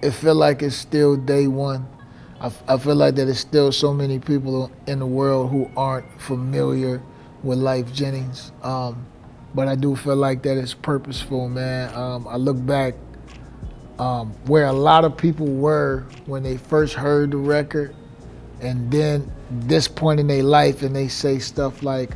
it feel like it's still day one. I feel like that there's still so many people in the world who aren't familiar with Lyfe Jennings. But I do feel like that it's purposeful, man. I look back where a lot of people were when they first heard the record, and then this point in their life, and they say stuff like,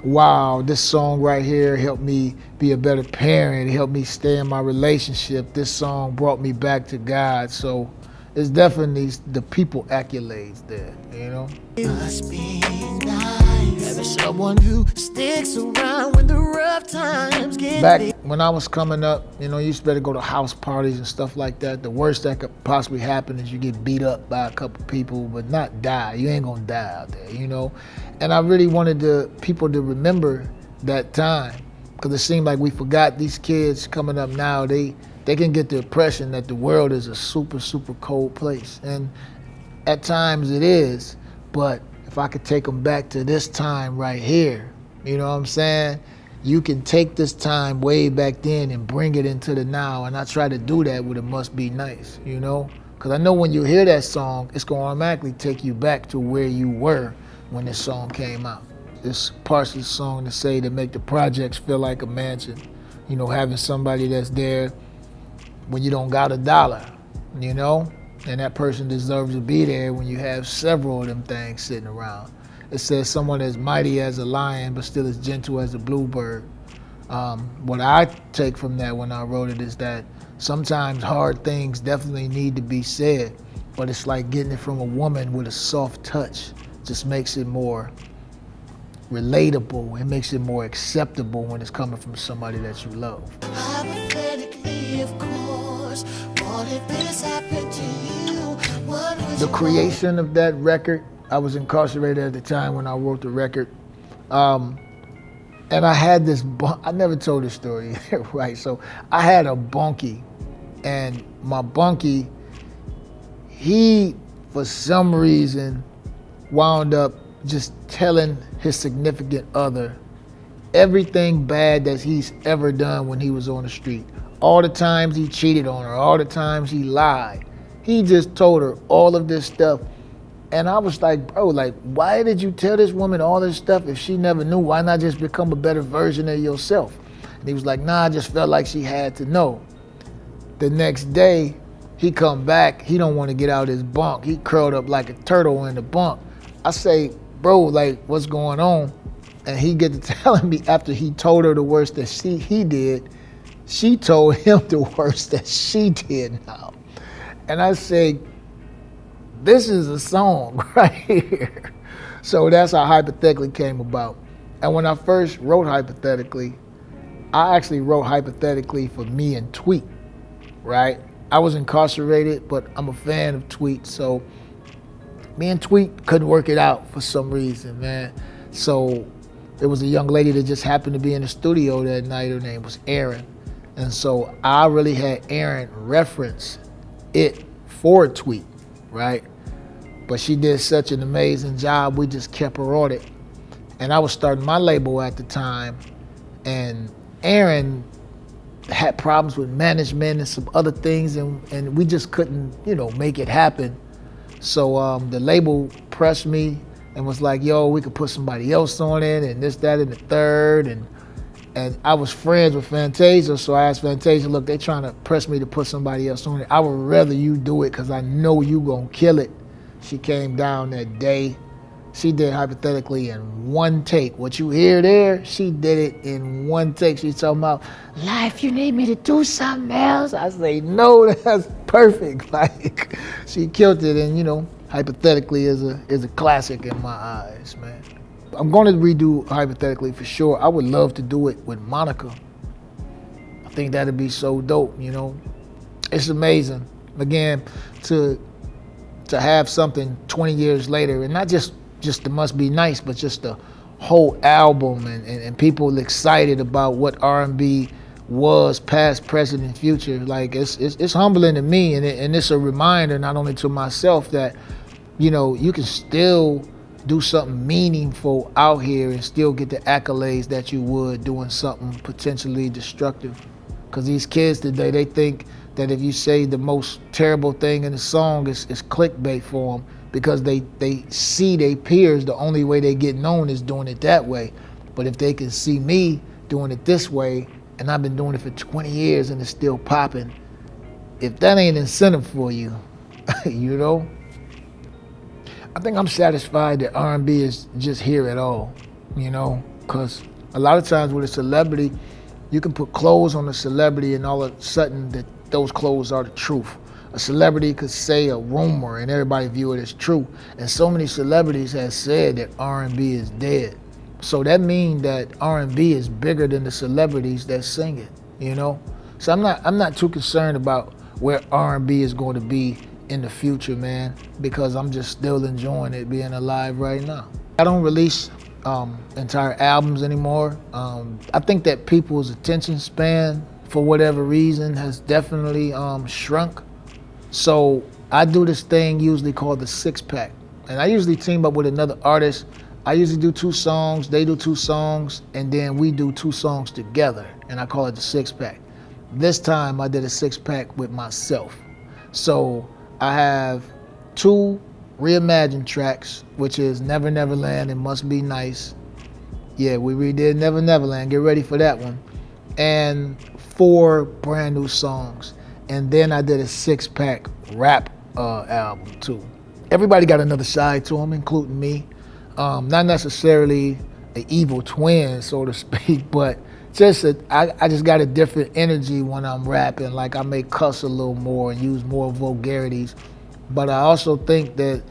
wow, this song right here helped me be a better parent, it helped me stay in my relationship, this song brought me back to God. So it's definitely the people accolades there, you know? It must be nice having someone who sticks around when the rough times get Back big. when I was coming up, you know, you used to better go to house parties and stuff like that. The worst that could possibly happen is you get beat up by a couple people, but not die. You ain't gonna die out there, you know? And I really wanted people to remember that time, because it seemed like we forgot. These kids coming up now, they can get the impression that the world is a super, super cold place. And at times it is, but if I could take them back to this time right here, you know what I'm saying? You can take this time way back then and bring it into the now. And I try to do that with It Must Be Nice, you know? Because I know when you hear that song, it's going to automatically take you back to where you were when this song came out. There's parts of the song to say to make the projects feel like a mansion. You know, having somebody that's there when you don't got a dollar, you know? And that person deserves to be there when you have several of them things sitting around. It says someone as mighty as a lion, but still as gentle as a bluebird. What I take from that when I wrote it is that sometimes hard things definitely need to be said, but it's like getting it from a woman with a soft touch. Just makes it more relatable. It makes it more acceptable when it's coming from somebody that you love. Hypothetically, of course, what if this happened to you? What would The you creation of that record, I was incarcerated at the time when I wrote the record. And I had this, I never told this story, right? So I had a bunkie, and my bunkie, he, for some reason, wound up just telling his significant other everything bad that he's ever done when he was on the street. All the times he cheated on her, all the times he lied. He just told her all of this stuff. And I was like, bro, like, why did you tell this woman all this stuff if she never knew? Why not just become a better version of yourself? And he was like, nah, I just felt like she had to know. The next day, he come back, he don't want to get out his bunk. He curled up like a turtle in the bunk. I say, bro, like, what's going on? And he get to telling me after he told her the worst that he did, she told him the worst that she did now. And I say, this is a song right here. So that's how Hypothetically came about. And when I first wrote Hypothetically, I actually wrote Hypothetically for me and Tweet, right? I was incarcerated, but I'm a fan of Tweet, so me and Tweet couldn't work it out for some reason, man. So there was a young lady that just happened to be in the studio that night. Her name was Erin. And so I really had Erin reference it for Tweet, right? But she did such an amazing job, we just kept her on it. And I was starting my label at the time, and Erin had problems with management and some other things, and we just couldn't, make it happen. So the label pressed me and was like, yo, we could put somebody else on it, and this, that, and the third. And I was friends with Fantasia, so I asked Fantasia, look, they trying to press me to put somebody else on it. I would rather you do it because I know you gonna kill it. She came down that day. She did Hypothetically in one take. What you hear there, she did it in one take. She's talking about, Lyfe, you need me to do something else? I say, no, that's perfect. Like, she killed it, and Hypothetically is a classic in my eyes, man. I'm going to redo Hypothetically for sure. I would love to do it with Monica. I think that'd be so dope, It's amazing, again, to have something 20 years later, and not just It Must Be Nice, but just the whole album, and people excited about what R&B was, past, present, and future. Like, it's humbling to me, and it's a reminder not only to myself that, you can still do something meaningful out here and still get the accolades that you would doing something potentially destructive. Because these kids today, they think that if you say the most terrible thing in the song, it's clickbait for them, because they see their peers, the only way they get known is doing it that way. But if they can see me doing it this way, and I've been doing it for 20 years and it's still popping, if that ain't incentive for you, you know? I think I'm satisfied that R&B is just here at all, you know? Because a lot of times with a celebrity, you can put clothes on a celebrity and all of a sudden that those clothes are the truth. A celebrity could say a rumor and everybody view it as true. And so many celebrities have said that R&B is dead. So that means that R&B is bigger than the celebrities that sing it, you know? So I'm not too concerned about where R&B is going to be in the future, man, because I'm just still enjoying it being alive right now. I don't release entire albums anymore. I think that people's attention span, for whatever reason, has definitely shrunk. So I do this thing usually called the 6-pack. And I usually team up with another artist. I usually do 2 songs, they do 2 songs, and then we do 2 songs together. And I call it the 6-pack. This time I did a 6-pack with myself. So I have 2 reimagined tracks, which is Never Neverland and Must Be Nice. Yeah, we redid Never Neverland, get ready for that one. And 4 brand new songs. And then I did a 6-pack rap album too. Everybody got another side to them, including me. Not necessarily an evil twin, so to speak, but I just got a different energy when I'm rapping. Like I may cuss a little more and use more vulgarities. But I also think that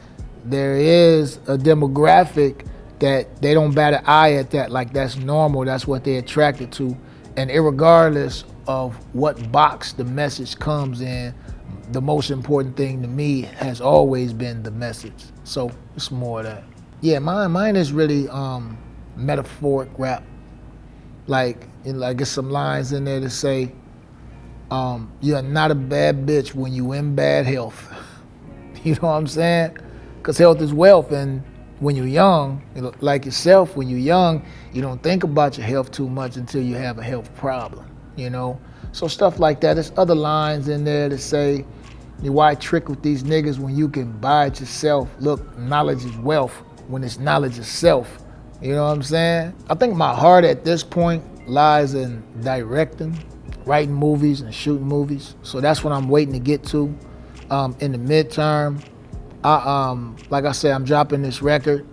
there is a demographic that they don't bat an eye at that. Like that's normal, that's what they're attracted to. And irregardless of what box the message comes in, the most important thing to me has always been the message. So it's more of that. Yeah, mine is really metaphoric rap. Like there's some lines in there that say, you're not a bad bitch when you in bad health. You know what I'm saying? Because health is wealth, and when you're young, like yourself, when you're young, you don't think about your health too much until you have a health problem, you know? So stuff like that. There's other lines in there that say, why trick with these niggas when you can buy it yourself? Look, knowledge is wealth when it's knowledge itself. You know what I'm saying? I think my heart at this point lies in directing, writing movies and shooting movies. So that's what I'm waiting to get to. In the midterm, like I said, I'm dropping this record.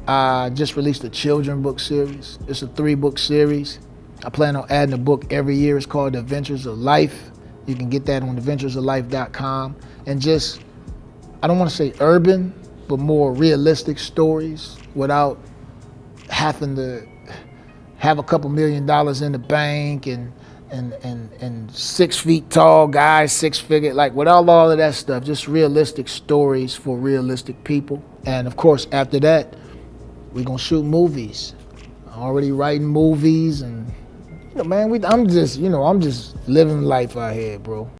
I just released a children book series. It's a 3-book series. I plan on adding a book every year. It's called The Adventures of Lyfe. You can get that on adventuresoflife.com. And just, I don't want to say urban, but more realistic stories without having to have a couple $1 million in the bank and 6 feet tall guys, 6-figure, like without all of that stuff, just realistic stories for realistic people. And of course, after that, we're gonna shoot movies. I'm already writing movies, and man, I'm just living life out here, bro.